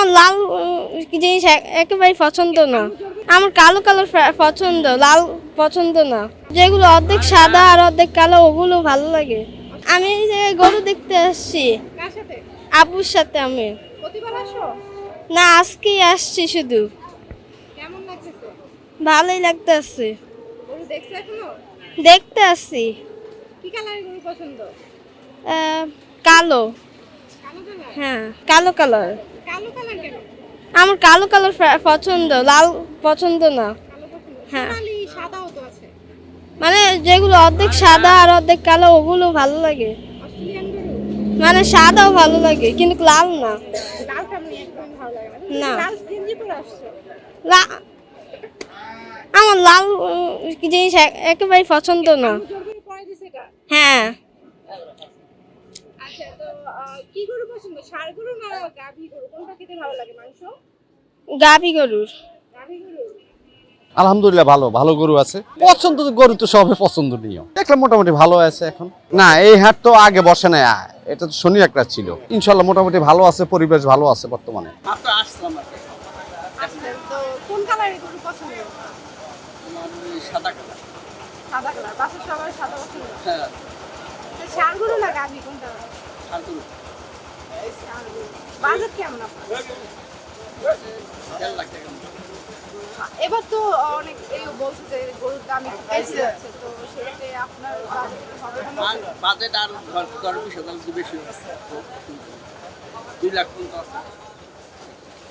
আমার লাল জিনিস একেবারে পছন্দ না। আমার কালো কালার পছন্দ, লাল পছন্দ না। যেগুলো অর্ধেক সাদা আর অর্ধেক কালো ওগুলো ভালো লাগে। আমি এই যে গরু দেখতে আসছি। কার সাথে? আব্বুর সাথে আমি। প্রতিবার আসো? না, আজকেই আসছি শুধু। কেমন লাগতেছে? ভালোই লাগতেছে। গরু দেখছো এখনো? দেখতে আসছি। কি কালারের গরু পছন্দ? কালো। কালো কালার? হ্যাঁ, কালো কালার। কালো কালার কেন? আমার কালো কালার পছন্দ, লাল পছন্দ না। কালো পছন্দ। হ্যাঁ। সোনালি সাদাও তো আছে। মানে যেগুলো অর্ধেক সাদা আর অর্ধেক কালো ওগুলো ভালো লাগে। অস্ট্রেলিয়ান গরু? মানে সাদাও ভালো লাগে কিন্তু লাল না। লালটা আমি একদম ভালো লাগে না। তুমি না। লাল গেঞ্জি পরে আসছো? আমার লাল জিনিস একেবারে পছন্দ না। আমি জোর করে পরে দিছে এটা। হ্যাঁ, আচ্ছা তো কি গরু পছন্দ? ষাঁড় গরু না গাভী গরু? কোনটা খেতে ভালো লাগে মাংস? গাভী গরুর। গাভী গরু? আলহামদুলিল্লাহ ভালো ভালো গরু আছে। পছন্দ তো গরু তো সবে পছন্দনীয়। দেখলাম মোটামুটি ভালো আছে এখন। না এই হাট তো আগে বসে নাই, এটা তো শনি একটা ছিল। ইনশাল্লাহ মোটামুটি ভালো আছে, পরিবেশ ভালো আছে বর্তমানে। আচ্ছা তো কোন কালারের গরু পছন্দ? সাদা কালার। সাদা কালার। বাসার সবার সাদা পছন্দ? হ্যাঁ, তো ষাঁড় গরু না গাভী কোনটা? ষাঁড় গরু। ষাঁড় গরু। বাজেট কেমন আপনার? 1.5 লাখ টাকা। এবার তো অনেক এই বলছে যে গরুর দাম একটু বেশি যাচ্ছে, তো সেক্ষেত্রে আপনার বাজেট হবে না? বাজেট আর 10-20 হাজার বেশি আছে। 2 লাখ পর্যন্ত আছে।